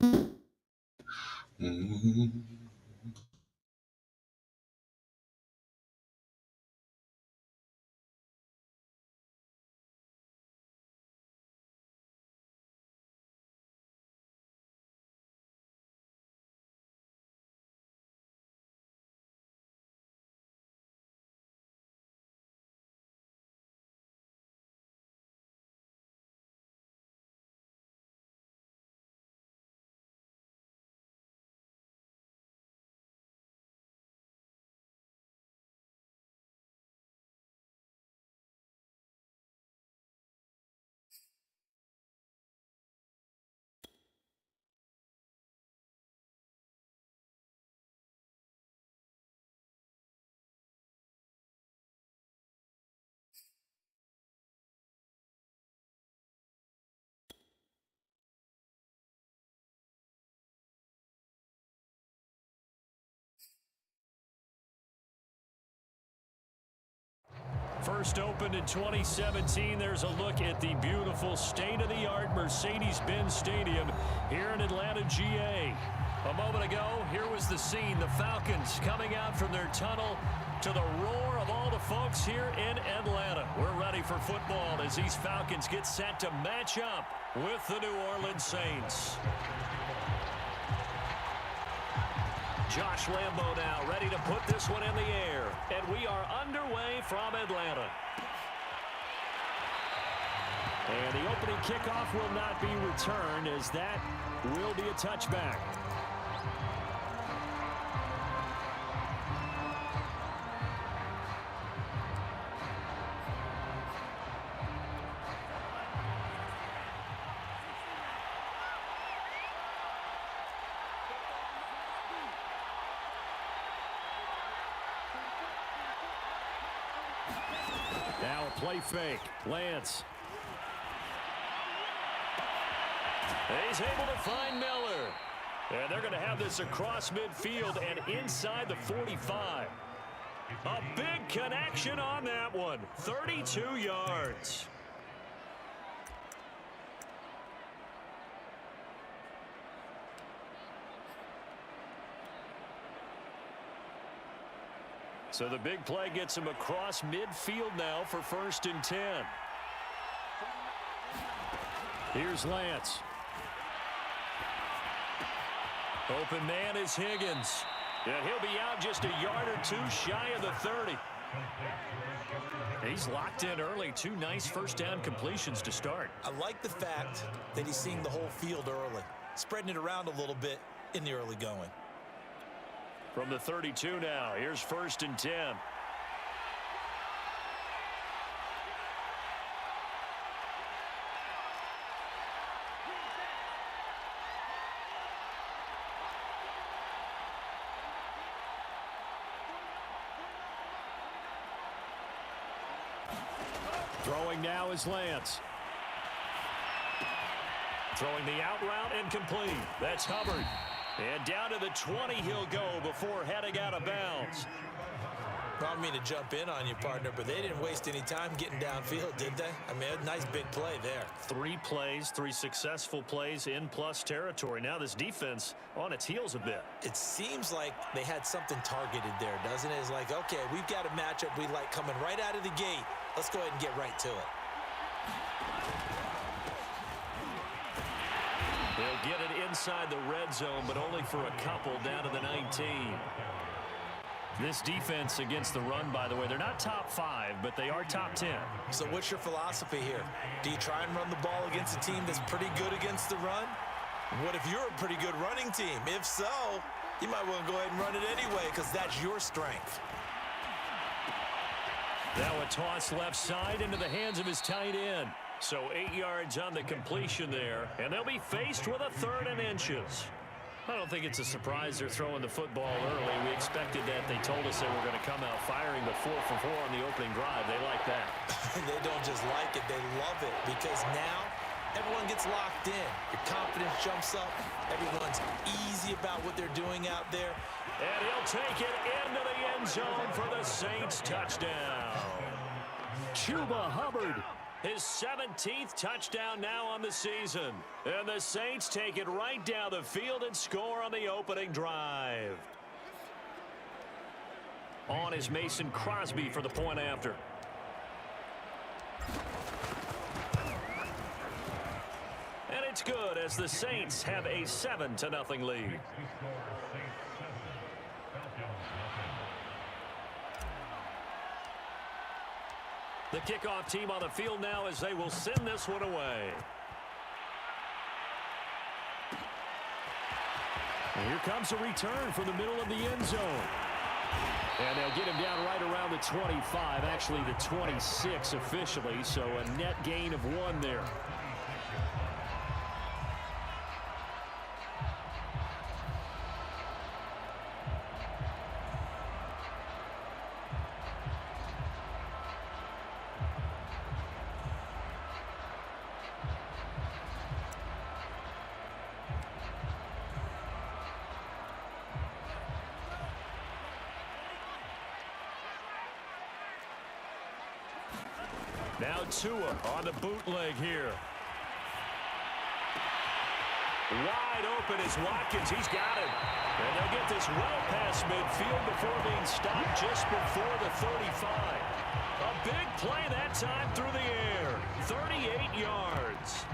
Mhm. First opened in 2017, there's a look at the beautiful state-of-the-art Mercedes-Benz Stadium here in Atlanta, GA. A moment ago, here was the scene. The Falcons coming out from their tunnel to the roar of all the folks here in Atlanta. We're ready for football as these Falcons get set to match up with the New Orleans Saints. Josh Lambo now ready to put this one in the air. And we are underway from Atlanta. And the opening kickoff will not be returned as that will be a touchback. Now a play fake. Lance. He's able to find Miller. And they're going to have this across midfield and inside the 45. A big connection on that one. 32 yards. So the big play gets him across midfield now for 1st and 10. Here's Lance. Open man is Higgins. And he'll be out just a yard or two shy of the 30. He's locked in early. 2 nice first down completions to start. I like the fact that he's seeing the whole field early, spreading it around a little bit in the early going. From the 32 now, here's 1st and 10. Throwing now is Lance. Throwing the out route and complete. That's Hubbard. And down to the 20 he'll go before heading out of bounds. I don't mean to jump in on you, partner, but they didn't waste any time getting downfield, did they? I mean, a nice big play there. 3 plays, 3 successful plays in plus territory. Now this defense on its heels a bit. It seems like they had something targeted there, doesn't it? It's like, okay, we've got a matchup we like coming right out of the gate. Let's go ahead and get right to it. They'll get it inside the red zone, but only for a couple down to the 19. This defense against the run, by the way, they're not top 5, but they are top 10. So what's your philosophy here? Do you try and run the ball against a team that's pretty good against the run? What if you're a pretty good running team? If so, you might want to go ahead and run it anyway because that's your strength. Now a toss left side into the hands of his tight end. So 8 yards on the completion there, and they'll be faced with a 3rd and inches. I don't think it's a surprise they're throwing the football early. We expected that. They told us they were going to come out firing, but 4 for 4 on the opening drive. They like that. They don't just like it, they love it, because now everyone gets locked in. Your confidence jumps up. Everyone's easy about what they're doing out there. And he'll take it into the end zone for the Saints touchdown. Chuba Hubbard His 17th touchdown now on the season. And the Saints take it right down the field and score on the opening drive. On is Mason Crosby for the point after. And it's good as the Saints have a 7-0 lead. The kickoff team on the field now as they will send this one away. And here comes a return from the middle of the end zone. And they'll get him down right around the 25, actually the 26 officially, so a net gain of 1 there. Now Tua on the bootleg here. Wide open is Watkins. He's got it. And they'll get this well past midfield before being stopped just before the 35. A big play that time through the air. 38 yards.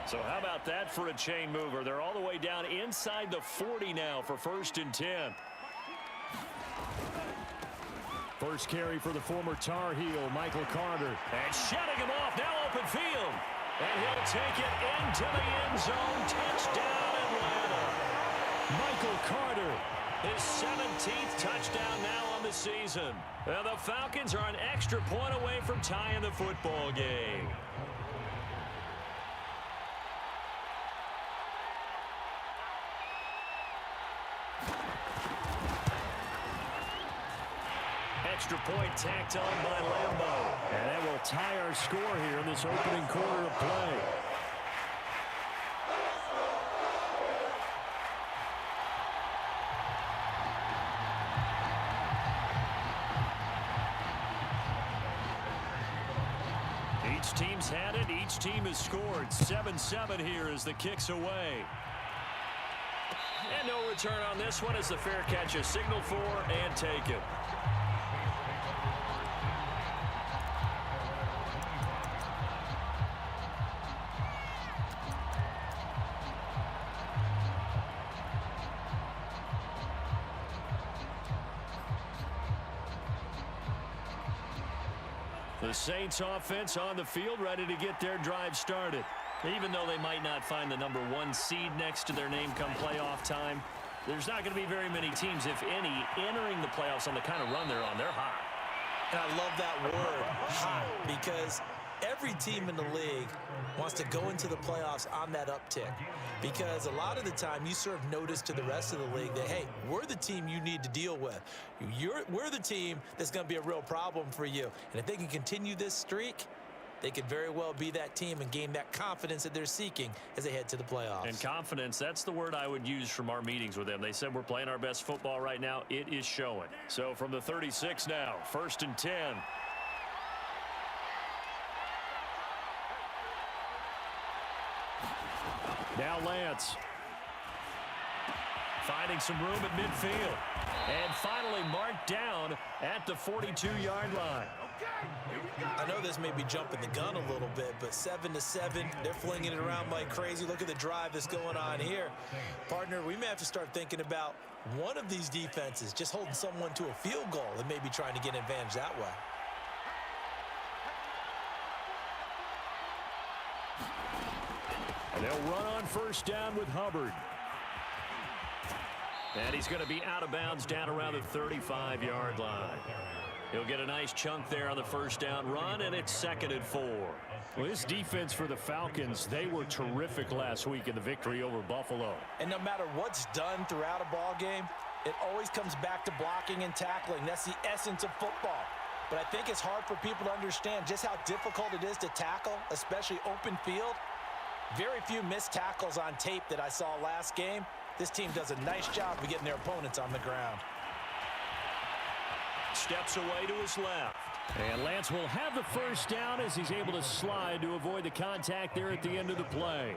So how about that for a chain mover? They're all the way down inside the 40 now for 1st and 10. First carry for the former Tar Heel, Michael Carter. And shutting him off, now open field. And he'll take it into the end zone. Touchdown, Atlanta. Michael Carter, his 17th touchdown now on the season. And the Falcons are an extra point away from tying the football game. Extra point tacked on by Lambeau. And that will tie our score here in this opening quarter of play. Each team's had it. Each team has scored. 7-7 here as the kick's away. And no return on this one as the fair catch is signaled for and taken. The Saints offense on the field ready to get their drive started. Even though they might not find the number 1 seed next to their name come playoff time, there's not going to be very many teams, if any, entering the playoffs on the kind of run they're on. They're hot. And I love that word, hot, because every team in the league wants to go into the playoffs on that uptick. Because a lot of the time you serve notice to the rest of the league that, hey, we're the team you need to deal with. We're the team that's going to be a real problem for you. And if they can continue this streak, they could very well be that team and gain that confidence that they're seeking as they head to the playoffs. And confidence, that's the word I would use from our meetings with them. They said we're playing our best football right now. It is showing. So from the 36 now, 1st and 10. Now Lance. Finding some room at midfield. And finally marked down at the 42-yard line. I know this may be jumping the gun a little bit, but 7-7, they're flinging it around like crazy. Look at the drive that's going on here. Partner, we may have to start thinking about one of these defenses just holding someone to a field goal and maybe trying to get an advantage that way. And they'll run on 1st down with Hubbard. And he's going to be out of bounds down around the 35-yard line. He'll get a nice chunk there on the 1st down run, and it's 2nd and 4. Well, this defense for the Falcons, they were terrific last week in the victory over Buffalo. And no matter what's done throughout a ball game, it always comes back to blocking and tackling. That's the essence of football. But I think it's hard for people to understand just how difficult it is to tackle, especially open field. Very few missed tackles on tape that I saw last game. This team does a nice job of getting their opponents on the ground. Steps away to his left. And Lance will have the first down as he's able to slide to avoid the contact there at the end of the play.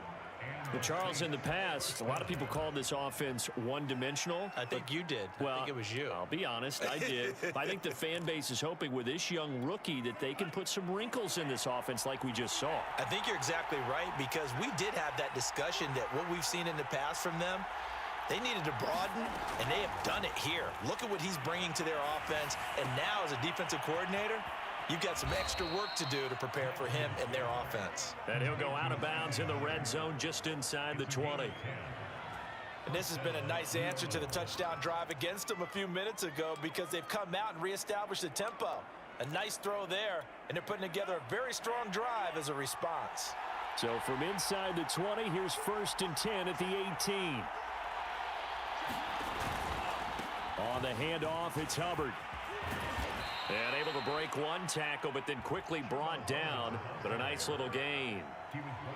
But Charles, in the past, a lot of people called this offense one-dimensional. I think you did. Well, I think it was you. I'll be honest, I did. I think the fan base is hoping with this young rookie that they can put some wrinkles in this offense like we just saw. I think you're exactly right, because we did have that discussion that what we've seen in the past from them, they needed to broaden, and they have done it here. Look at what he's bringing to their offense, and now as a defensive coordinator, you've got some extra work to do to prepare for him and their offense. And he'll go out of bounds in the red zone just inside the 20. And this has been a nice answer to the touchdown drive against them a few minutes ago, because they've come out and reestablished the tempo. A nice throw there, and they're putting together a very strong drive as a response. So from inside the 20, here's 1st and 10 at the 18. On the handoff, it's Hubbard. And able to break one tackle, but then quickly brought down. But a nice little gain.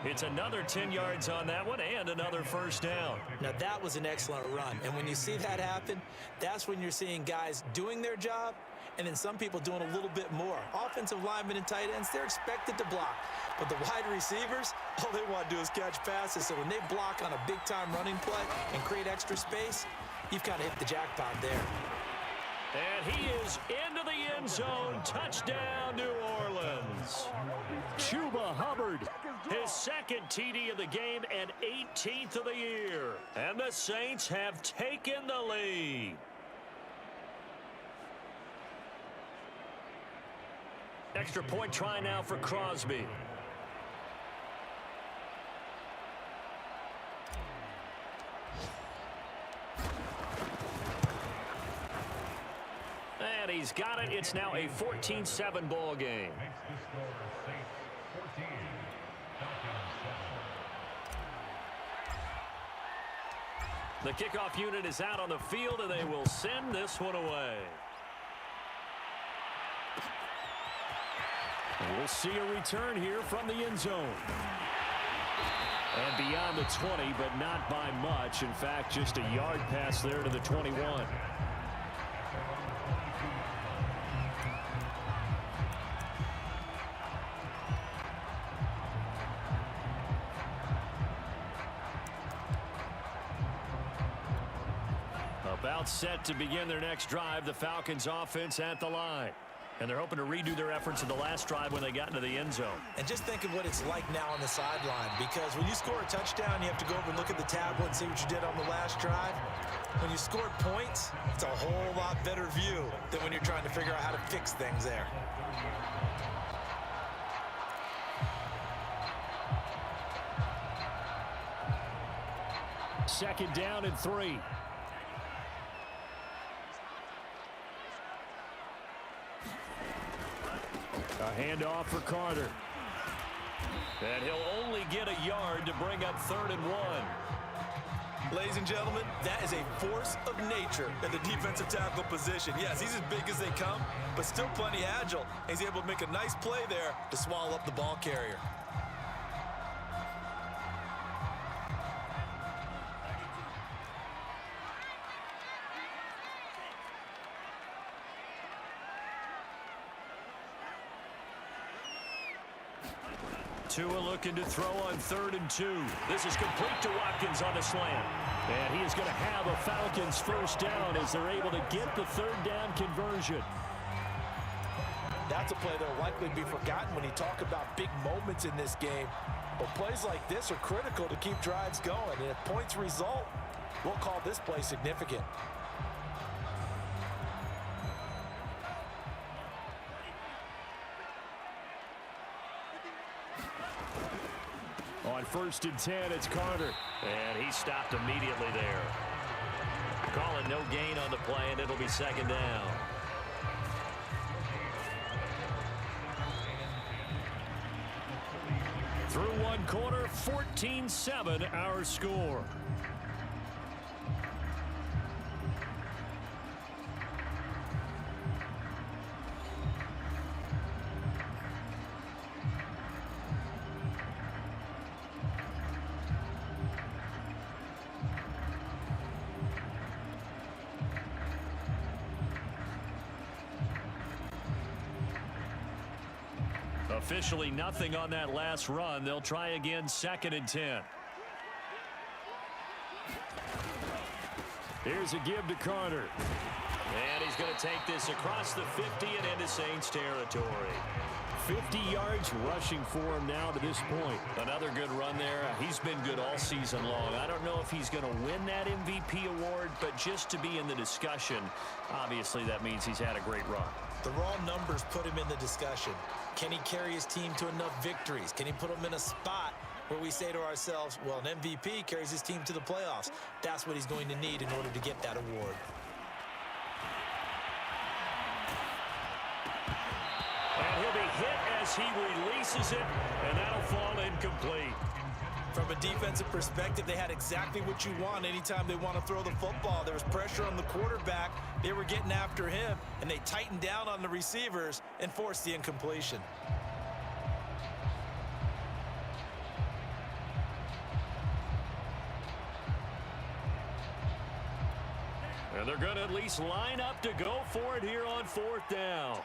It's another 10 yards on that one and another first down. Now, that was an excellent run. And when you see that happen, that's when you're seeing guys doing their job, and then some people doing a little bit more. Offensive linemen and tight ends, they're expected to block. But the wide receivers, all they want to do is catch passes. So when they block on a big-time running play and create extra space, you've kind of hit the jackpot there. And he is into the end zone. Touchdown, New Orleans. Chuba Hubbard, his 2nd TD of the game and 18th of the year. And the Saints have taken the lead. Extra point try now for Crosby. And he's got it. It's now a 14-7 ball game. The kickoff unit is out on the field, and they will send this one away. And we'll see a return here from the end zone. And beyond the 20, but not by much. In fact, just a yard pass there to the 21. About set to begin their next drive, the Falcons offense at the line. And they're hoping to redo their efforts in the last drive when they got into the end zone. And just think of what it's like now on the sideline, because when you score a touchdown, you have to go over and look at the tablet and see what you did on the last drive. When you scored points, it's a whole lot better view than when you're trying to figure out how to fix things there. Second down and 3. A handoff for Carter. And he'll only get a yard to bring up 3rd and 1. Ladies and gentlemen, that is a force of nature at the defensive tackle position. Yes, he's as big as they come, but still plenty agile. He's able to make a nice play there to swallow up the ball carrier. Tua looking to throw on 3rd and 2. This is complete to Watkins on the slant. And he is going to have a Falcons first down as they're able to get the 3rd down conversion. That's a play that will likely be forgotten when you talk about big moments in this game. But plays like this are critical to keep drives going. And if points result, we'll call this play significant. On 1st and 10, it's Carter. And he stopped immediately there. Calling no gain on the play, and it'll be 2nd down. Through one quarter, 14-7 our score. Officially nothing on that last run. They'll try again 2nd and 10. Here's a give to Carter. And he's going to take this across the 50 and into Saints territory. 50 yards rushing for him now to this point. Another good run there. He's been good all season long. I don't know if he's going to win that MVP award, but just to be in the discussion, obviously that means he's had a great run. The raw numbers put him in the discussion. Can he carry his team to enough victories? Can he put them in a spot where we say to ourselves, well, an MVP carries his team to the playoffs. That's what he's going to need in order to get that award. And he'll be hit as he releases it, and that'll fall incomplete. From a defensive perspective, they had exactly what you want anytime they want to throw the football. There was pressure on the quarterback. They were getting after him, and they tightened down on the receivers and forced the incompletion. And they're going to at least line up to go for it here on 4th down.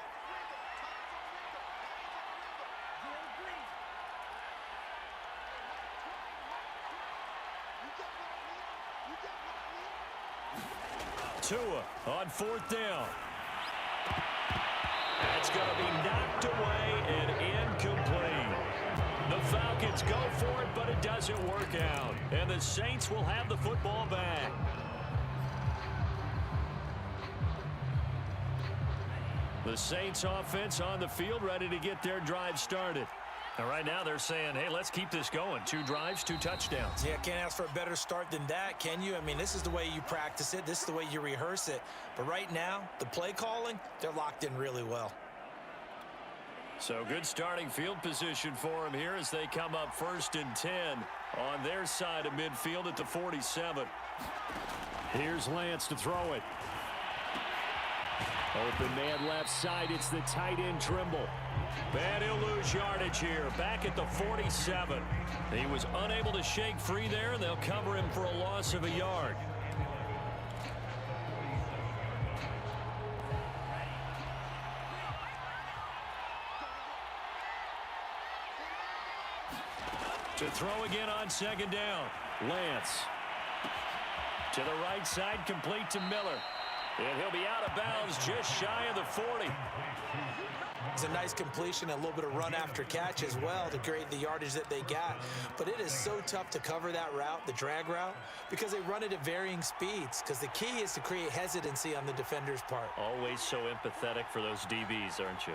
Tua on 4th down. That's going to be knocked away and incomplete. The Falcons go for it, but it doesn't work out. And the Saints will have the football back. The Saints offense on the field ready to get their drive started. And right now they're saying, hey, let's keep this going. 2 drives, 2 touchdowns. Yeah, can't ask for a better start than that, can you? I mean, this is the way you practice it. This is the way you rehearse it. But right now, the play calling, they're locked in really well. So good starting field position for them here as they come up 1st and 10 on their side of midfield at the 47. Here's Lance to throw it. Open man left side. It's the tight end Trimble. And he'll lose yardage here. Back at the 47. He was unable to shake free there, and they'll cover him for a loss of a yard. To throw again on 2nd down. Lance. To the right side, complete to Miller. And he'll be out of bounds just shy of the 40. It's a nice completion, a little bit of run after catch as well to create the yardage that they got. But it is so tough to cover that route, the drag route, because they run it at varying speeds. Because the key is to create hesitancy on the defender's part. Always so empathetic for those DBs, aren't you?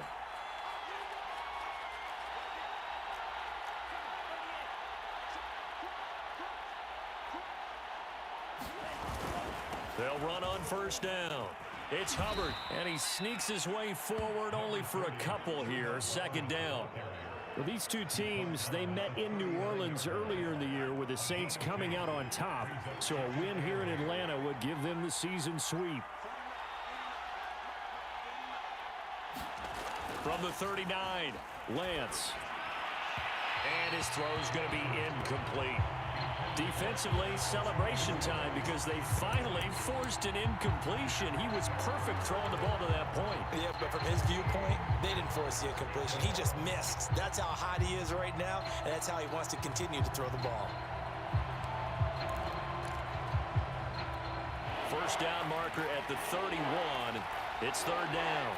They'll run on 1st down. It's Hubbard, and he sneaks his way forward only for a couple here. 2nd down. Well, these two teams, they met in New Orleans earlier in the year with the Saints coming out on top. So a win here in Atlanta would give them the season sweep. From the 39, Lance. And his throw's going to be incomplete. Defensively, celebration time because they finally forced an incompletion. He was perfect throwing the ball to that point. Yeah, but from his viewpoint, they didn't force the incompletion. He just missed. That's how hot he is right now, and that's how he wants to continue to throw the ball. 1st down marker at the 31. It's 3rd down.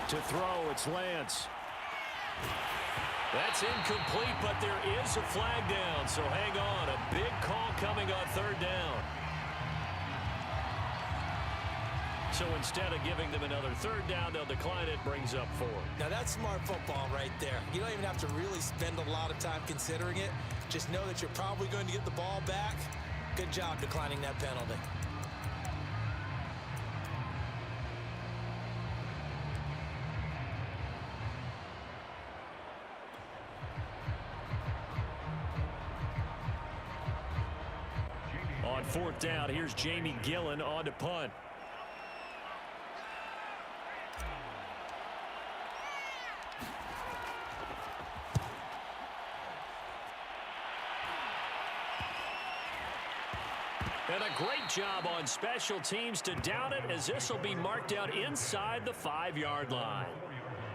To throw, it's Lance. That's incomplete, but there is a flag down, so hang on. A big call coming on 3rd down. So instead of giving them another 3rd down, they'll decline it, brings up 4. Now that's smart football right there. You don't even have to really spend a lot of time considering it. Just know that you're probably going to get the ball back. Good job declining that penalty. On 4th down, here's Jamie Gillen on to punt. And a great job on special teams to down it, as this will be marked out inside the 5-yard line.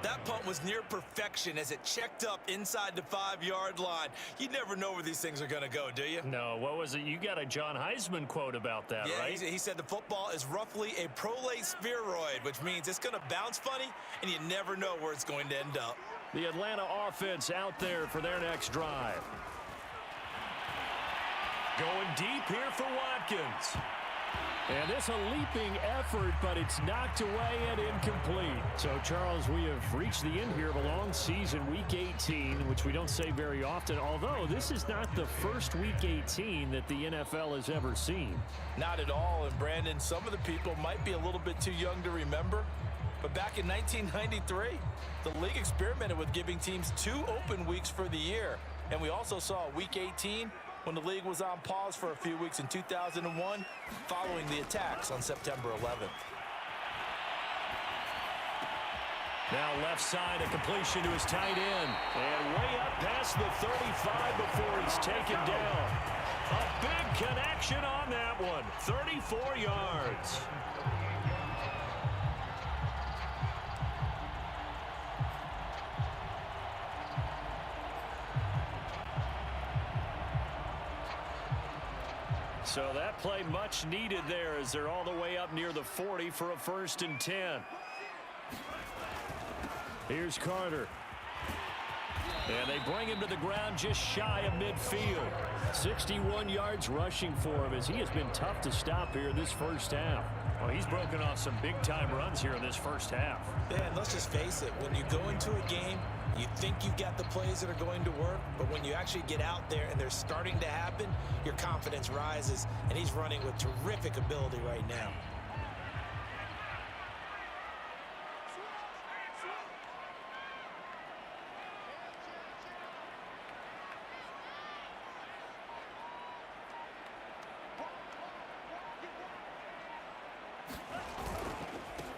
That punt was near perfection as it checked up inside the 5-yard line. You never know where these things are going to go, do you? No, what was it? You got a John Heisman quote about that, right? Yeah, he said the football is roughly a prolate spheroid, which means it's going to bounce funny, and you never know where it's going to end up. The Atlanta offense out there for their next drive. Going deep here for Watkins. And it's a leaping effort, but it's knocked away and incomplete. So, Charles, we have reached the end here of a long season, Week 18, which we don't say very often, although this is not the first Week 18 that the NFL has ever seen. Not at all. And, Brandon, some of the people might be a little bit too young to remember, but back in 1993, the league experimented with giving teams 2 open weeks for the year. And we also saw Week 18 when the league was on pause for a few weeks in 2001 following the attacks on September 11th. Now left side, a completion to his tight end. And way up past the 35 before he's taken down. A big connection on that one. 34 yards. So that play much needed there as they're all the way up near the 40 for a 1st and 10. Here's Carter. And they bring him to the ground just shy of midfield. 61 yards rushing for him as he has been tough to stop here this first half. Well, he's broken off some big-time runs here in this first half. Yeah, and let's just face it. When you go into a game, you think you've got the plays that are going to work, but when you actually get out there and they're starting to happen, your confidence rises, and he's running with terrific ability right now.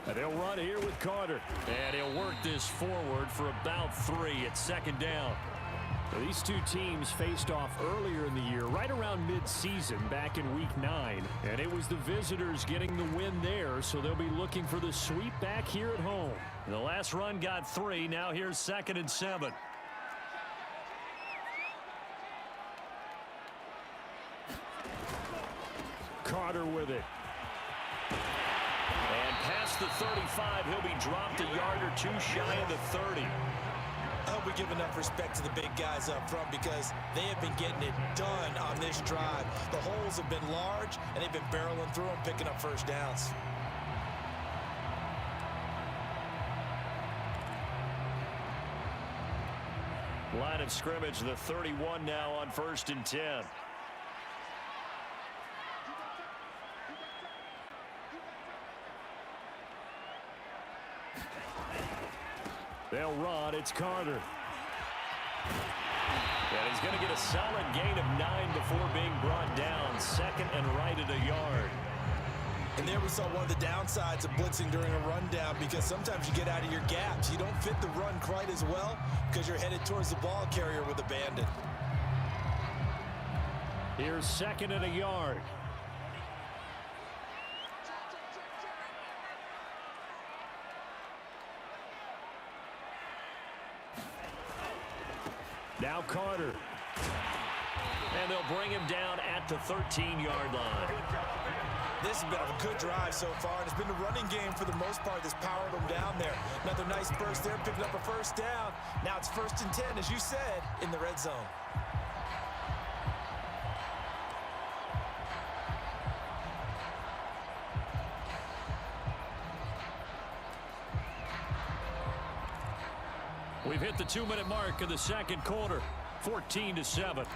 And they'll run here with Carter. And he'll work this forward for about 3 at 2nd down. Now, these two teams faced off earlier in the year, right around mid-season, back in Week 9. And it was the visitors getting the win there, so they'll be looking for the sweep back here at home. The last run got 3. Now here's 2nd and 7. Carter with it. And past the 35, he'll be dropped a yard or 2 shy of the 30. I hope we give enough respect to the big guys up front because they have been getting it done on this drive. The holes have been large, and they've been barreling through them, picking up 1st downs. Line of scrimmage, the 31 now on 1st and 10. They'll run. It's Carter. And he's going to get a solid gain of 9 before being brought down. 2nd and right at a yard. And there we saw one of the downsides of blitzing during a rundown because sometimes you get out of your gaps. You don't fit the run quite as well because you're headed towards the ball carrier with a bandit. Here's 2nd and a yard. Now Carter. And they'll bring him down at the 13-yard line. This has been a good drive so far, and it's been the running game for the most part that's powered them down there. Another nice burst there, picking up a 1st down. Now it's 1st and 10, as you said, in the red zone. We've hit the 2-minute mark of the 2nd quarter, 14-7.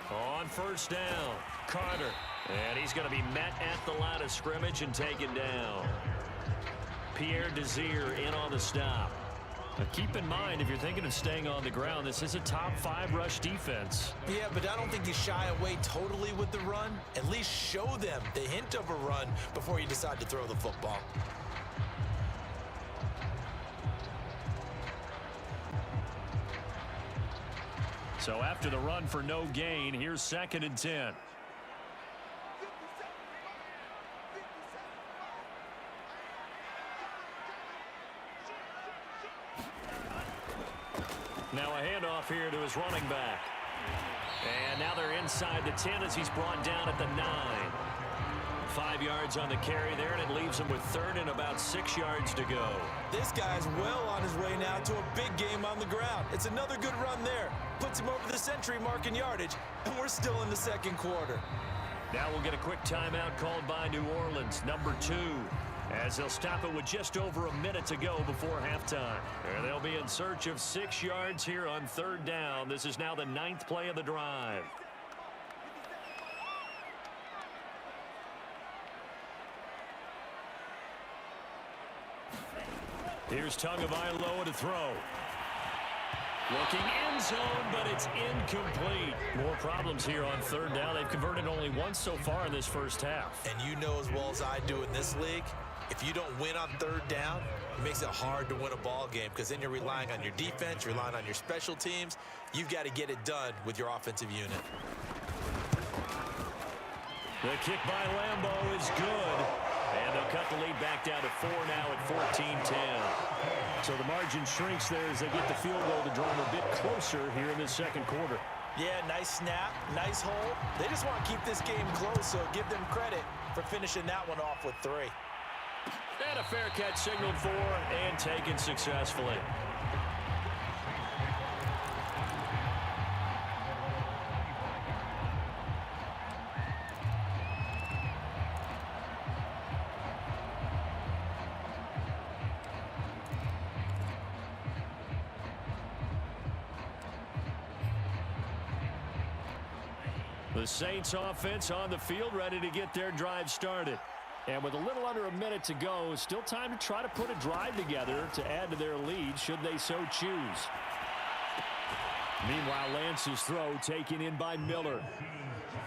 On 1st down, Carter. And he's going to be met at the line of scrimmage and taken down. Pierre Desir in on the stop. Keep in mind, if you're thinking of staying on the ground, this is a top 5 rush defense. Yeah, but I don't think you shy away totally with the run. At least show them the hint of a run before you decide to throw the football. So after the run for no gain, here's 2nd and 10. Now a handoff here to his running back. And now they're inside the 10 as he's brought down at the 9. 5 yards on the carry there, and it leaves him with 3rd and about 6 yards to go. This guy's well on his way now to a big game on the ground. It's another good run there. Puts him over the century mark in yardage, and we're still in the 2nd quarter. Now we'll get a quick timeout called by New Orleans, number 2. As they'll stop it with just over a minute to go before halftime. And they'll be in search of 6 yards here on 3rd down. This is now the 9th play of the drive. Here's Tagovailoa to throw. Looking end zone, but it's incomplete. More problems here on 3rd down. They've converted only once so far in this first half. And you know as well as I do in this league, if you don't win on 3rd down, it makes it hard to win a ball game because then you're relying on your defense, you're relying on your special teams. You've got to get it done with your offensive unit. The kick by Lambeau is good. And they'll cut the lead back down to 4 now at 14-10. So the margin shrinks there as they get the field goal to draw them a bit closer here in the 2nd quarter. Yeah, nice snap, nice hold. They just want to keep this game close, so give them credit for finishing that one off with 3. And a fair catch signaled for and taken successfully. The Saints offense on the field, ready to get their drive started. And with a little under a minute to go, still time to try to put a drive together to add to their lead should they so choose. Meanwhile, Lance's throw taken in by Miller.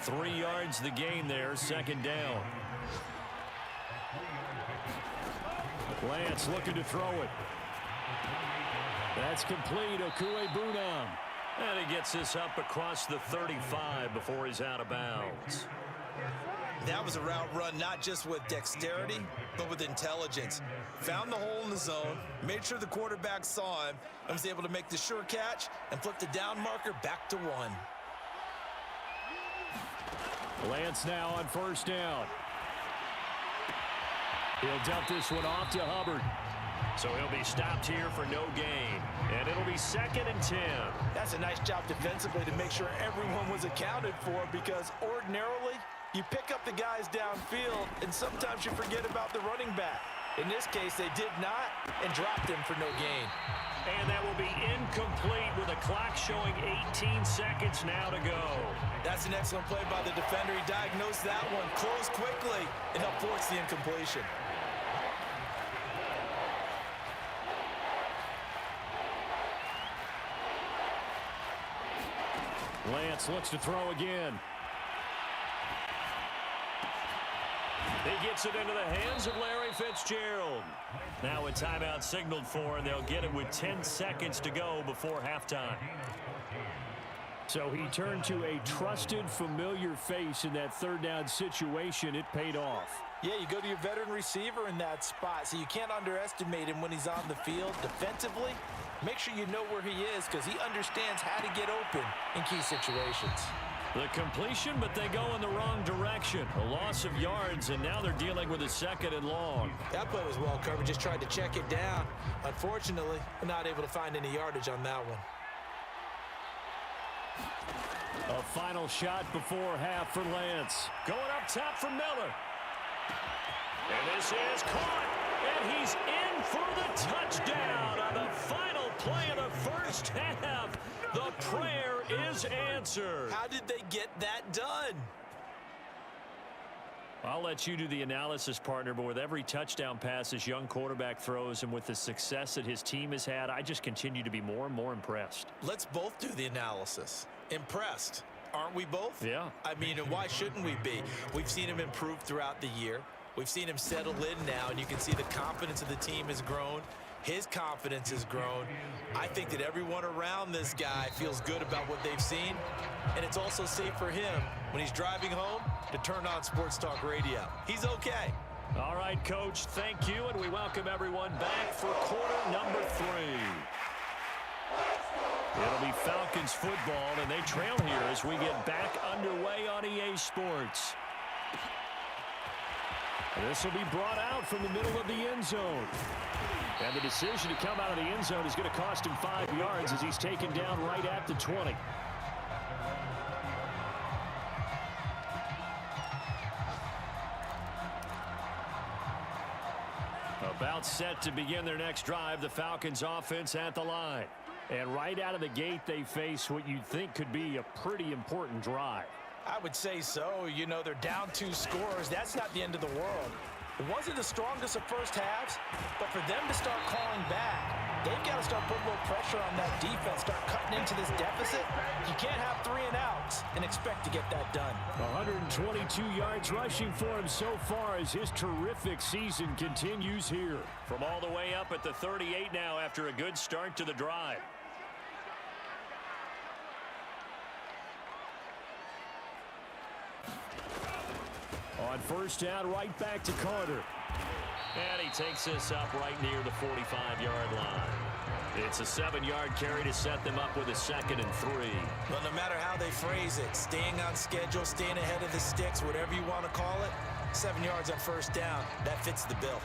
3 yards the gain there, 2nd down. Lance looking to throw it. That's complete. Okuegbunam. And he gets this up across the 35 before he's out of bounds. That was a route run not just with dexterity, but with intelligence. Found the hole in the zone, made sure the quarterback saw him, and was able to make the sure catch and flip the down marker back to 1. Lance now on 1st down. He'll dump this one off to Hubbard. So he'll be stopped here for no gain. And it'll be 2nd and 10. That's a nice job defensively to make sure everyone was accounted for, because ordinarily you pick up the guys downfield and sometimes you forget about the running back. In this case, they did not and dropped him for no gain. And that will be incomplete with a clock showing 18 seconds now to go. That's an excellent play by the defender. He diagnosed that one, closed quickly, and helped force the incompletion. Lance looks to throw again. He gets it into the hands of Larry Fitzgerald. Now a timeout signaled for, and they'll get it with 10 seconds to go before halftime. So he turned to a trusted, familiar face in that 3rd down situation. It paid off. Yeah, you go to your veteran receiver in that spot, so you can't underestimate him when he's on the field. Defensively, make sure you know where he is, because he understands how to get open in key situations. The completion, but they go in the wrong direction. A loss of yards, and now they're dealing with a 2nd and long. That play was well covered, just tried to check it down. Unfortunately, we're not able to find any yardage on that one. A final shot before half for Lance. Going up top for Miller. And this is caught, and he's in for the touchdown on the final play of the first half. The prayer is answered. How did they get that done? I'll let you do the analysis, partner, but with every touchdown pass this young quarterback throws and with the success that his team has had, I just continue to be more and more impressed. Let's both do the analysis. Impressed. Aren't we both? Yeah. I mean, and why shouldn't we be? We've seen him improve throughout the year. We've seen him settle in now, and you can see the confidence of the team has grown. His confidence has grown. I think that everyone around this guy feels good about what they've seen, and it's also safe for him when he's driving home to turn on Sports Talk Radio. He's okay. All right, Coach, thank you, and we welcome everyone back for quarter number 3. It'll be Falcons football, and they trail here as we get back underway on EA Sports. This will be brought out from the middle of the end zone. And the decision to come out of the end zone is going to cost him 5 yards as he's taken down right at the 20. About set to begin their next drive, the Falcons offense at the line. And right out of the gate, they face what you'd think could be a pretty important drive. I would say so. You know, they're down 2 scores. That's not the end of the world. It wasn't the strongest of first halves, but for them to start calling back, they've got to start putting a little pressure on that defense, start cutting into this deficit. You can't have 3 and outs and expect to get that done. 122 yards rushing for him so far as his terrific season continues here. From all the way up at the 38 now after a good start to the drive. On first down, right back to Carter. And he takes this up right near the 45-yard line. It's a 7-yard carry to set them up with a 2nd and 3. Well, no matter how they phrase it, staying on schedule, staying ahead of the sticks, whatever you want to call it, 7 yards on first down, that fits the bill.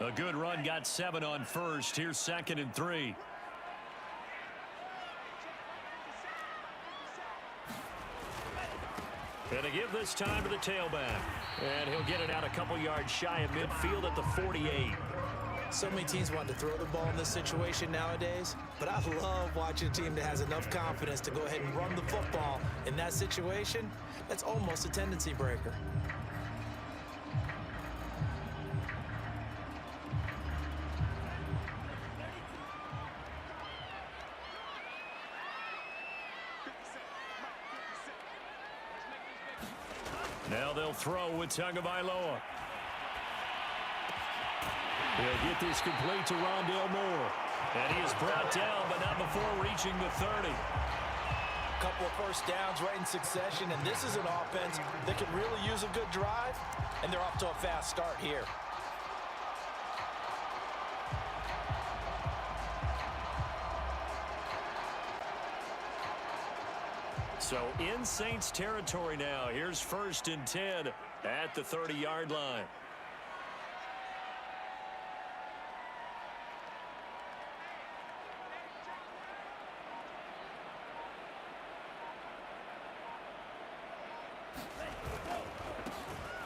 A good run, got 7 on first. Here's 2nd and 3. And a give this time to the tailback. And he'll get it out a couple yards shy of midfield at the 48. So many teams want to throw the ball in this situation nowadays, but I love watching a team that has enough confidence to go ahead and run the football. In that situation, that's almost a tendency breaker. Now they'll throw with Tagovailoa. He'll get this complete to Rondale Moore. And he is brought down, but not before reaching the 30. A couple of first downs right in succession, and this is an offense that could really use a good drive, and they're off to a fast start here. So in Saints territory now. Here's 1st and 10 at the 30-yard line.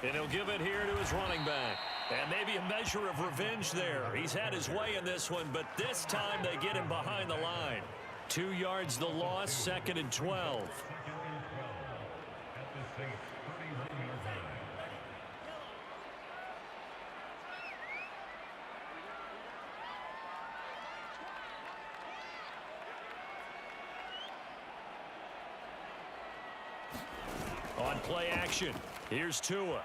And he'll give it here to his running back. And maybe a measure of revenge there. He's had his way in this one, but this time they get him behind the line. 2 yards the loss, 2nd and 12. On play action, here's Tua.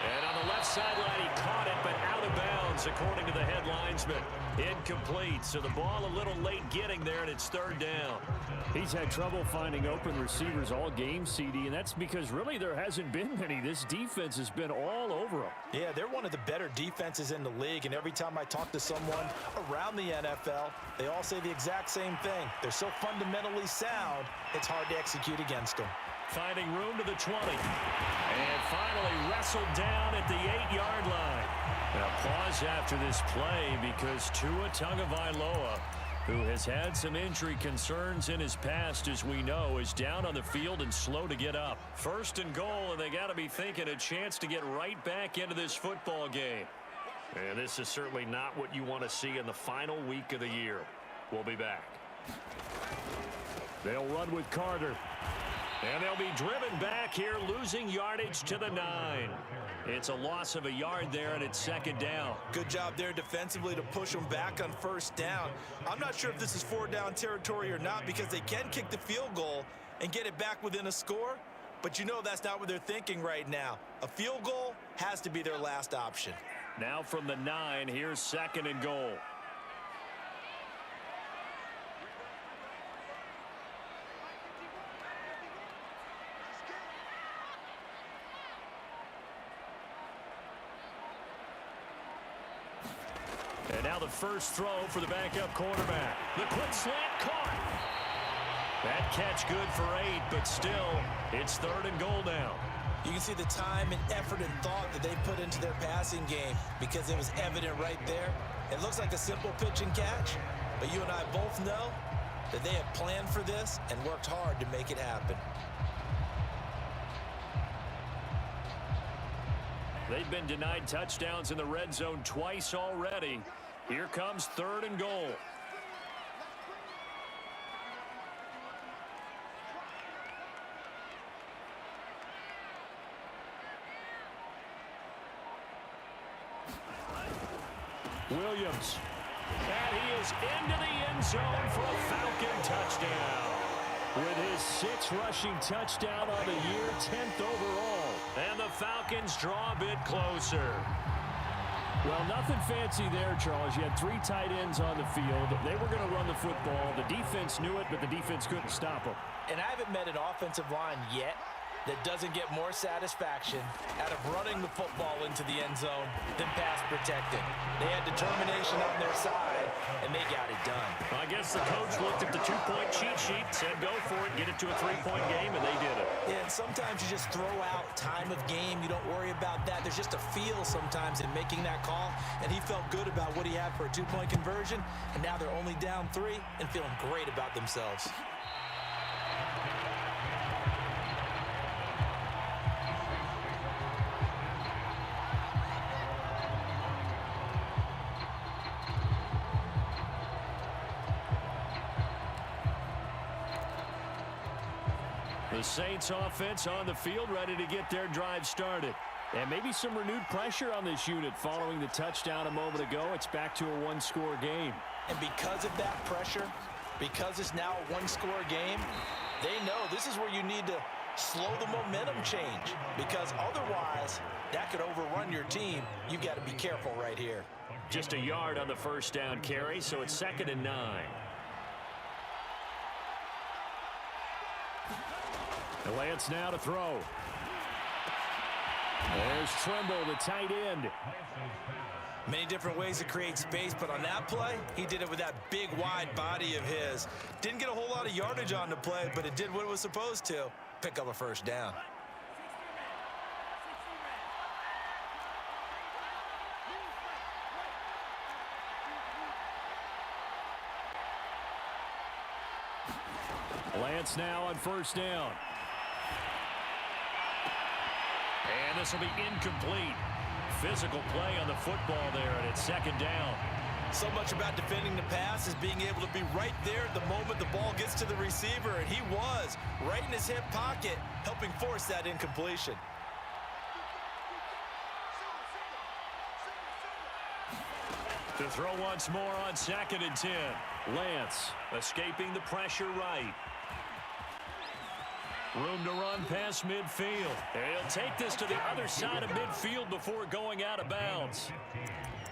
And on the left sideline, he caught it, but out of bounds, according to the head linesman. Incomplete, so the ball a little late getting there, and it's 3rd down. He's had trouble finding open receivers all game, CD, and that's because really there hasn't been many. This defense has been all over them. Yeah, they're one of the better defenses in the league, and every time I talk to someone around the NFL, they all say the exact same thing. They're so fundamentally sound, it's hard to execute against them. Finding room to the 20. And finally wrestled down at the 8-yard line. And a pause after this play because Tua Tagovailoa, who has had some injury concerns in his past, as we know, is down on the field and slow to get up. 1st and goal, and they got to be thinking a chance to get right back into this football game. And this is certainly not what you want to see in the final week of the year. We'll be back. They'll run with Carter. And they'll be driven back here, losing yardage to the 9. It's a loss of a yard there, and it's second down. Good job there defensively to push them back on first down. I'm not sure if this is 4-down territory or not because they can kick the field goal and get it back within a score. But you know that's not what they're thinking right now. A field goal has to be their last option. Now from the 9, here's second and goal. And now the first throw for the backup quarterback. The quick slant caught. That catch good for 8, but still, it's third and goal now. You can see the time and effort and thought that they put into their passing game because it was evident right there. It looks like a simple pitch and catch, but you and I both know that they have planned for this and worked hard to make it happen. They've been denied touchdowns in the red zone twice already. Here comes third and goal. Williams. And he is into the end zone for a Falcon touchdown. With his 6th rushing touchdown on the year, 10th overall. And the Falcons draw a bit closer. Well, nothing fancy there, Charles. You had 3 tight ends on the field. They were going to run the football. The defense knew it, but the defense couldn't stop them. And I haven't met an offensive line yet that doesn't get more satisfaction out of running the football into the end zone than pass protecting. They had determination on their side, and they got it done. I guess the coach looked at the 2-point cheat sheet, said go for it, get it to a 3-point game, and they did it. Yeah, and sometimes you just throw out time of game. You don't worry about that. There's just a feel sometimes in making that call, and he felt good about what he had for a 2-point conversion, and now they're only down 3 and feeling great about themselves. The Saints offense on the field, ready to get their drive started. And maybe some renewed pressure on this unit following the touchdown a moment ago. It's back to a 1-score game. And because of that pressure, because it's now a 1-score game, they know this is where you need to slow the momentum change. Because otherwise, that could overrun your team. You've got to be careful right here. Just a yard on the first down carry, so it's 2nd and 9. Lance now to throw. There's Trimble, the tight end. Many different ways to create space, but on that play, he did it with that big, wide body of his. Didn't get a whole lot of yardage on the play, but it did what it was supposed to. Pick up a first down. Lance now on first down. And this will be incomplete. Physical play on the football there, and it's 2nd down. So much about defending the pass is being able to be right there at the moment the ball gets to the receiver, and he was right in his hip pocket, helping force that incompletion. To throw once more on 2nd and 10. Lance escaping the pressure right. Room to run past midfield. And he'll take this to the other side of midfield before going out of bounds.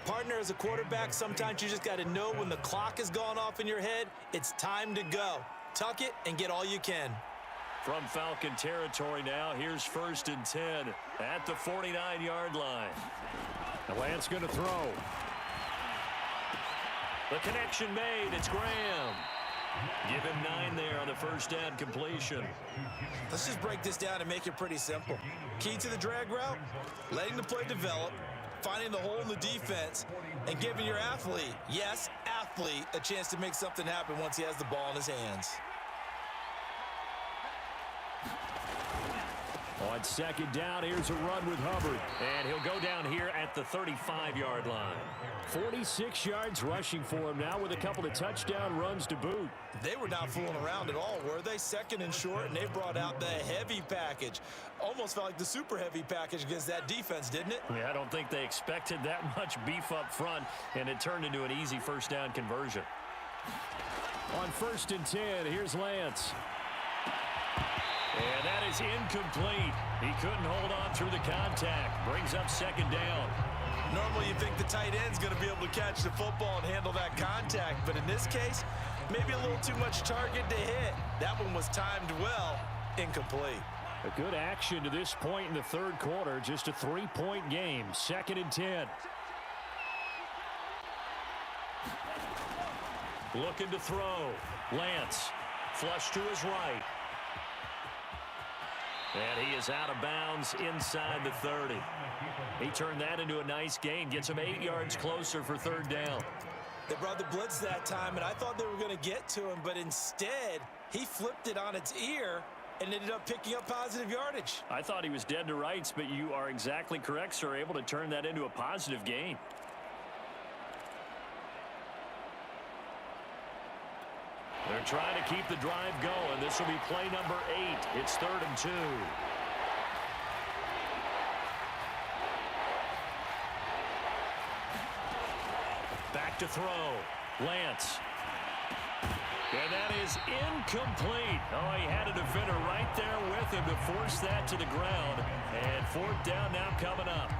Partner, as a quarterback, sometimes you just got to know when the clock has gone off in your head, it's time to go. Tuck it and get all you can. From Falcon territory now, here's 1st and 10 at the 49-yard line. And Lance going to throw. The connection made. It's Graham. Give him 9 there on the first down completion. Let's just break this down and make it pretty simple. Key to the drag route, letting the play develop, finding the hole in the defense, and giving your athlete, yes, athlete, a chance to make something happen once he has the ball in his hands. On second down, here's a run with Hubbard. And he'll go down here at the 35-yard line. 46 yards rushing for him now with a couple of touchdown runs to boot. They were not fooling around at all, were they? Second and short, and they brought out the heavy package. Almost felt like the super heavy package against that defense, didn't it? Yeah, I don't think they expected that much beef up front, and it turned into an easy first down conversion. On 1st and 10, here's Lance. And that is incomplete. He couldn't hold on through the contact. Brings up second down. Normally you think the tight end's going to be able to catch the football and handle that contact, but in this case, maybe a little too much target to hit. That one was timed well. Incomplete. A good action to this point in the third quarter. Just a 3-point game. 2nd and 10. Looking to throw. Lance. Flush to his right. And he is out of bounds inside the 30. He turned that into a nice gain. Gets him 8 yards closer for third down. They brought the blitz that time, and I thought they were going to get to him, but instead, he flipped it on its ear and ended up picking up positive yardage. I thought he was dead to rights, but you are exactly correct, sir. Able to turn that into a positive gain. They're trying to keep the drive going. This will be play number 8. It's 3rd and 2. Back to throw. Lance. And that is incomplete. Oh, he had a defender right there with him to force that to the ground. And 4th down now coming up.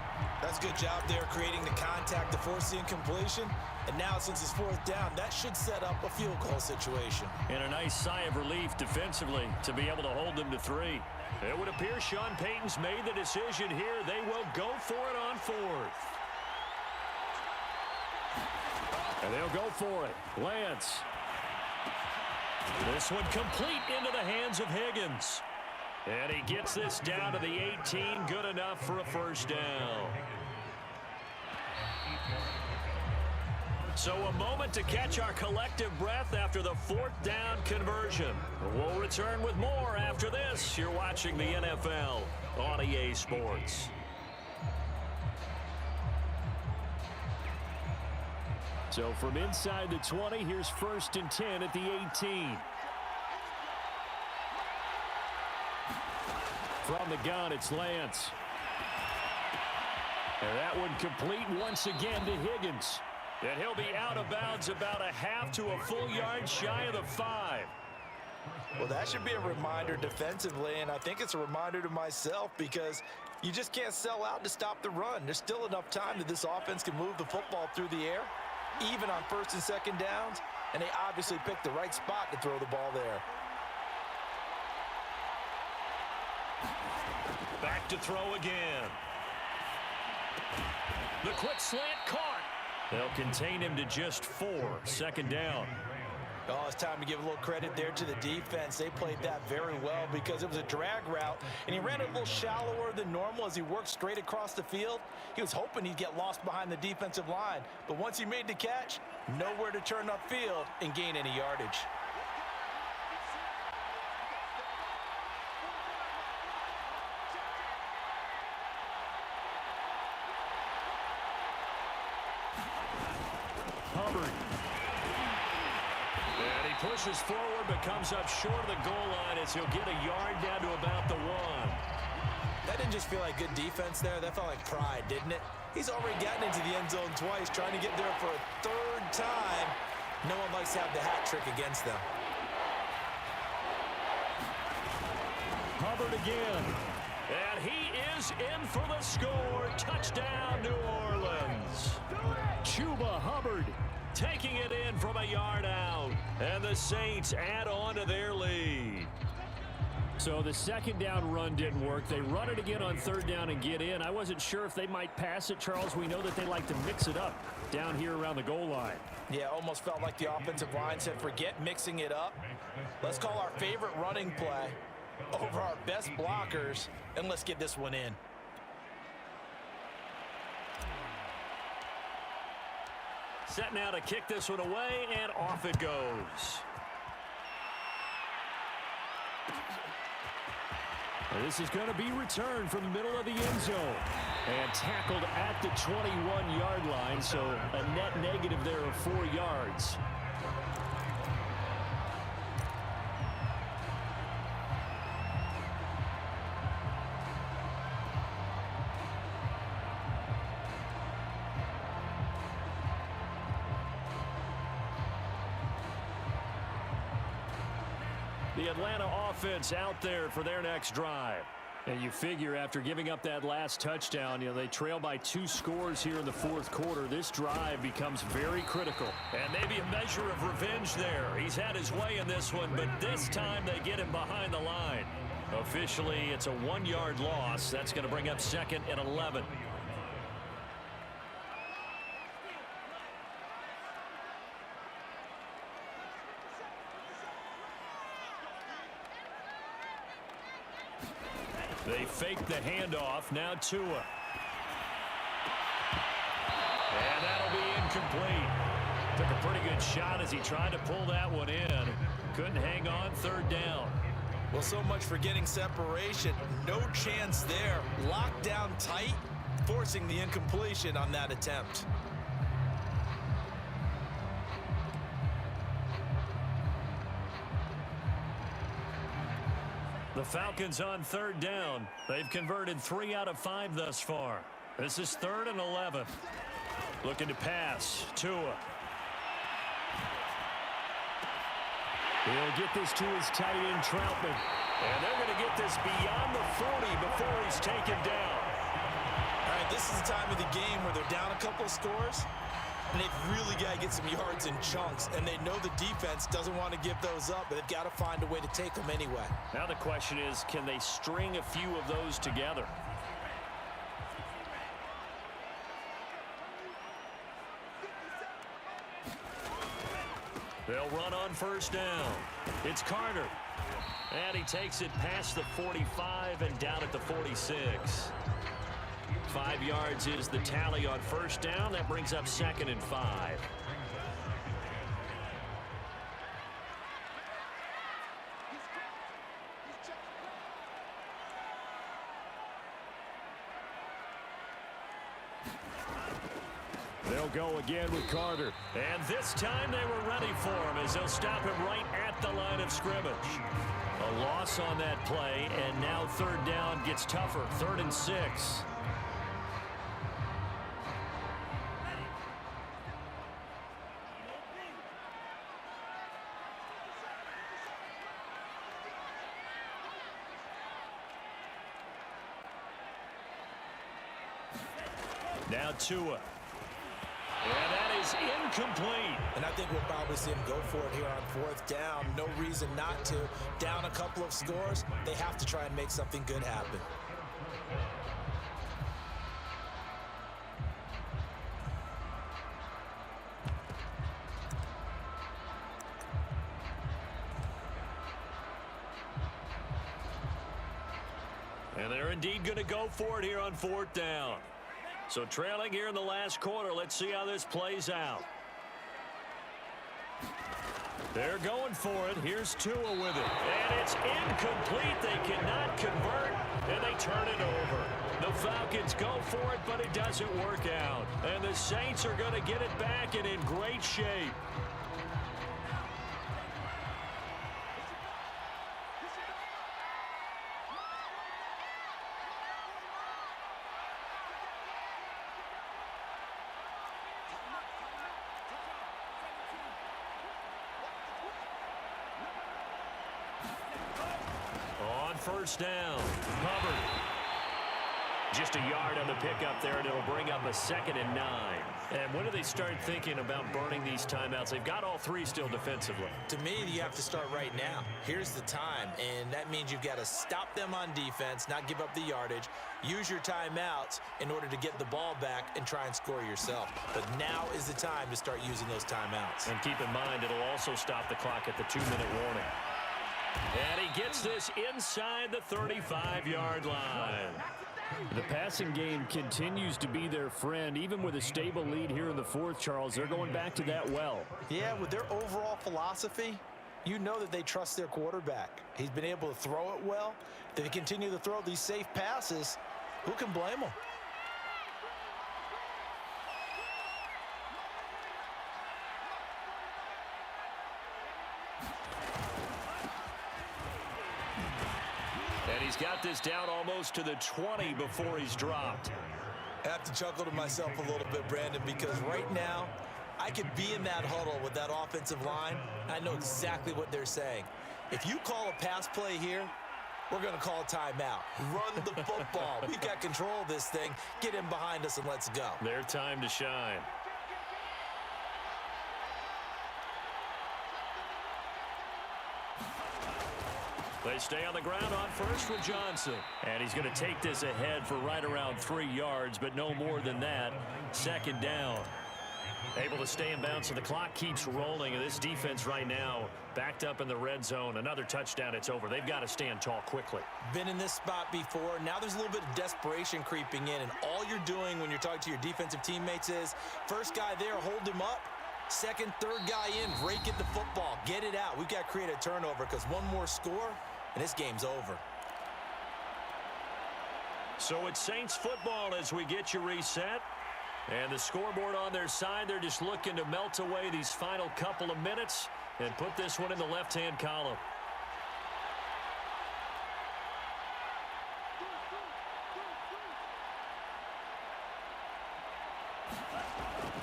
That's a good job there creating the contact to force the incompletion. And now since it's 4th down, that should set up a field goal situation. And a nice sigh of relief defensively to be able to hold them to 3. It would appear Sean Payton's made the decision here. They will go for it on 4th. And they'll go for it. Lance. This one complete into the hands of Higgins. And he gets this down to the 18. Good enough for a first down. So a moment to catch our collective breath after the 4th down conversion. We'll return with more after this. You're watching the NFL on EA Sports. So from inside the 20, here's 1st and 10 at the 18. From the gun, it's Lance. And that one complete once again to Higgins. And he'll be out of bounds about a half to a full yard shy of the 5. Well, that should be a reminder defensively, and I think it's a reminder to myself because you just can't sell out to stop the run. There's still enough time that this offense can move the football through the air, even on 1st and 2nd downs, and they obviously picked the right spot to throw the ball there. Back to throw again. The quick slant caught. They'll contain him to just 4. 2nd down. Oh, it's time to give a little credit there to the defense. They played that very well because it was a drag route, and he ran it a little shallower than normal as he worked straight across the field. He was hoping he'd get lost behind the defensive line, but once he made the catch, nowhere to turn upfield and gain any yardage. Hubbard. And he pushes forward but comes up short of the goal line as he'll get a yard down to about the 1. That didn't just feel like good defense there. That felt like pride, didn't it? He's already gotten into the end zone twice, trying to get there for a 3rd time. No one likes to have the hat trick against them. Hubbard again. And he is in for the score. Touchdown, New Orleans. Chuba Hubbard taking it in from a yard out. And the Saints add on to their lead. So the 2nd down run didn't work. They run it again on 3rd down and get in. I wasn't sure if they might pass it, Charles. We know that they like to mix it up down here around the goal line. Yeah, almost felt like the offensive line said, forget mixing it up. Let's call our favorite running play over our best blockers, and let's get this one in. Set now to kick this one away, and off it goes. This is going to be returned from the middle of the end zone. And tackled at the 21-yard line, so a net negative there of 4 yards. The Atlanta offense out there for their next drive. And you figure after giving up that last touchdown, they trail by 2 scores here in the fourth quarter. This drive becomes very critical. And maybe a measure of revenge there. He's had his way in this one, but this time they get him behind the line. Officially, it's a 1-yard loss. That's going to bring up 2nd and 11. They fake the handoff. Now Tua. And that'll be incomplete. Took a pretty good shot as he tried to pull that one in. Couldn't hang on. 3rd down. Well, so much for getting separation. No chance there. Locked down tight, forcing the incompletion on that attempt. The Falcons on 3rd down. They've converted 3 out of 5 thus far. This is 3rd and 11. Looking to pass. Tua. He'll get this to his tight end, Troutman. And they're going to get this beyond the 40 before he's taken down. All right, this is the time of the game where they're down a couple of scores, and they've really got to get some yards in chunks, and they know the defense doesn't want to give those up, but they've got to find a way to take them anyway. Now the question is, can they string a few of those together? They'll run on 1st down. It's Carter. And he takes it past the 45 and down at the 46. 5 yards is the tally on 1st down. That brings up 2nd and 5. They'll go again with Carter. And this time they were ready for him as they'll stop him right at the line of scrimmage. A loss on that play, and now 3rd down gets tougher. 3rd and 6. Now Tua. And that is incomplete. And I think we'll probably see him go for it here on 4th down. No reason not to. Down a couple of scores, they have to try and make something good happen. And they're indeed going to go for it here on 4th down. So trailing here in the last quarter. Let's see how this plays out. They're going for it. Here's Tua with it. And it's incomplete. They cannot convert, and they turn it over. The Falcons go for it, but it doesn't work out. And the Saints are going to get it back and in great shape. On 1st down, Hubbard. Just a yard on the pickup there, and it'll bring up a 2nd and 9. And when do they start thinking about burning these timeouts? They've got all 3 still defensively. To me, you have to start right now. Here's the time, and that means you've got to stop them on defense, not give up the yardage, use your timeouts in order to get the ball back and try and score yourself. But now is the time to start using those timeouts. And keep in mind, it'll also stop the clock at the 2-minute warning. And he gets this inside the 35-yard line. The passing game continues to be their friend. Even with a stable lead here in the 4th, Charles, they're going back to that well. Yeah, with their overall philosophy, You know that they trust their quarterback. He's been able to throw it well. If they continue to throw these safe passes, who can blame them? And he's got this down almost to the 20 before he's dropped. I have to chuckle to myself a little bit, Brandon, because right now I could be in that huddle with that offensive line. I know exactly what they're saying. If you call a pass play here, we're going to call a timeout. Run the football. We've got control of this thing. Get in behind us and let's go. Their time to shine. They stay on the ground on first with Johnson. And he's going to take this ahead for right around 3 yards, but no more than that. Second down. Able to stay in bounds, so the clock keeps rolling. And this defense right now backed up in the red zone. Another touchdown, it's over. They've got to stand tall quickly. Been in this spot before. Now there's a little bit of desperation creeping in. And all you're doing when you're talking to your defensive teammates is, first guy there, hold him up. Second, third guy in, rake at the football. Get it out. We've got to create a turnover because one more score, and this game's over. So it's Saints football as we get you reset. And the scoreboard on their side, they're just looking to melt away these final couple of minutes and put this one in the left-hand column.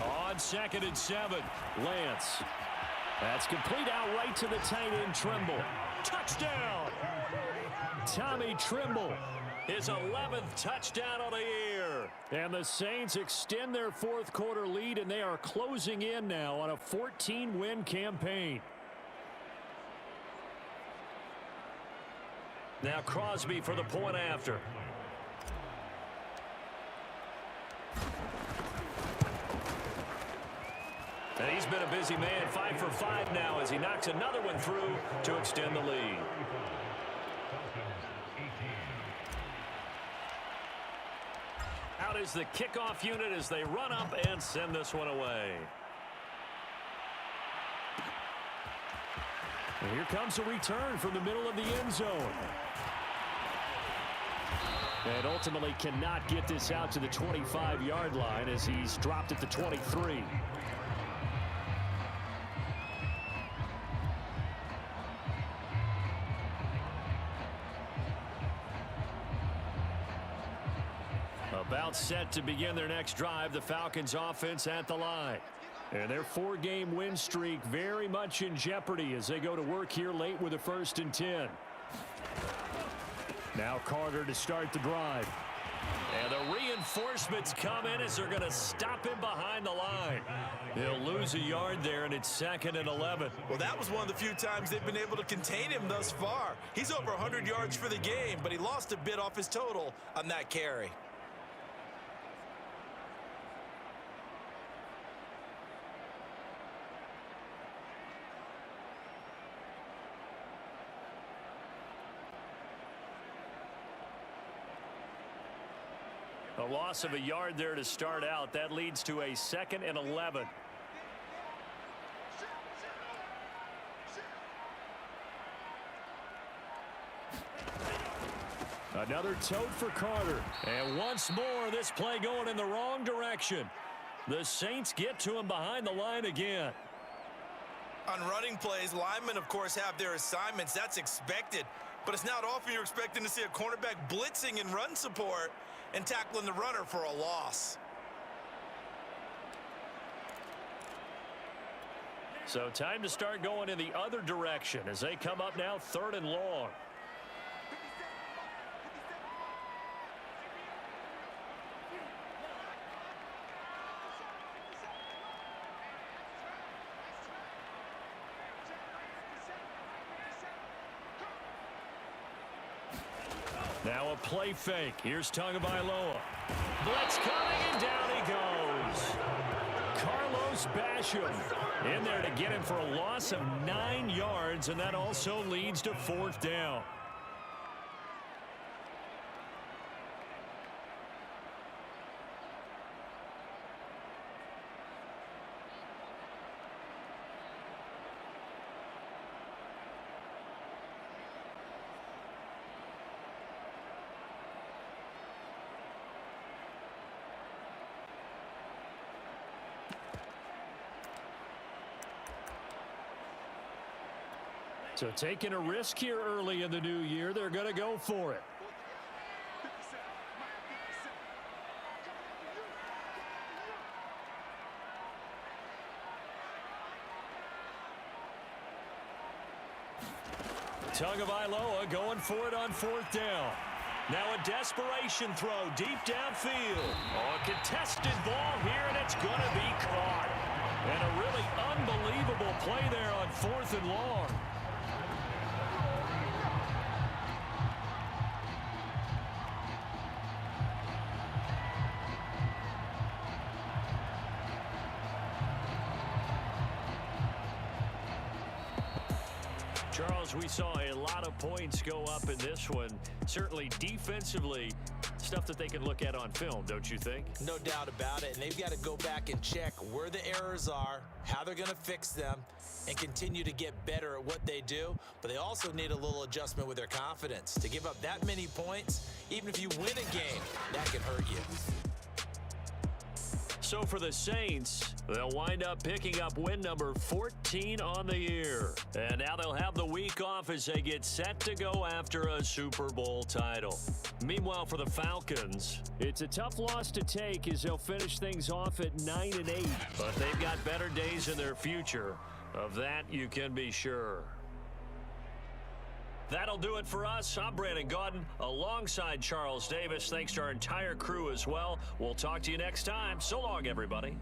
On 2nd and 7, Lance. That's complete out right to the tight end, Trimble. Touchdown! Tommy Trimble. His 11th touchdown on the year. And the Saints extend their fourth quarter lead, and they are closing in now on a 14-win campaign. Now Crosby for the point after. And he's been a busy man, 5 for 5 now as he knocks another one through to extend the lead. Out is the kickoff unit as they run up and send this one away. And here comes a return from the middle of the end zone. And ultimately cannot get this out to the 25-yard line as he's dropped at the 23. About set to begin their next drive, the Falcons offense at the line. And their 4-game win streak very much in jeopardy as they go to work here late with a 1st and 10. Now Carter to start the drive. And the reinforcements come in as they're going to stop him behind the line. He'll lose a yard there, and it's 2nd and 11. Well, that was one of the few times they've been able to contain him thus far. He's over 100 yards for the game, but he lost a bit off his total on that carry. A loss of a yard there to start out. That leads to a 2nd and 11. Another tote for Carter. And once more, this play going in the wrong direction. The Saints get to him behind the line again. On running plays, linemen, of course, have their assignments. That's expected. But it's not often you're expecting to see a cornerback blitzing in run support and tackling the runner for a loss. So time to start going in the other direction as they come up now 3rd and long. Now a play fake. Here's Tagovailoa. Blitz coming, and down he goes. Carlos Basham in there to get him for a loss of 9 yards, and that also leads to 4th down. So taking a risk here early in the new year, they're going to go for it. Tagovailoa going for it on 4th down. Now a desperation throw deep downfield. Oh, a contested ball here, and it's going to be caught. And a really unbelievable play there on 4th and long. Charles, we saw a lot of points go up in this one. Certainly defensively, stuff that they can look at on film, don't you think? No doubt about it. And they've got to go back and check where the errors are, how they're going to fix them, and continue to get better at what they do. But they also need a little adjustment with their confidence. To give up that many points, even if you win a game, that can hurt you. So for the Saints, they'll wind up picking up win number 14 on the year. And now they'll have the week off as they get set to go after a Super Bowl title. Meanwhile, for the Falcons, it's a tough loss to take as they'll finish things off at 9-8. But they've got better days in their future. Of that, you can be sure. That'll do it for us. I'm Brandon Gaudin alongside Charles Davis. Thanks to our entire crew as well. We'll talk to you next time. So long, everybody.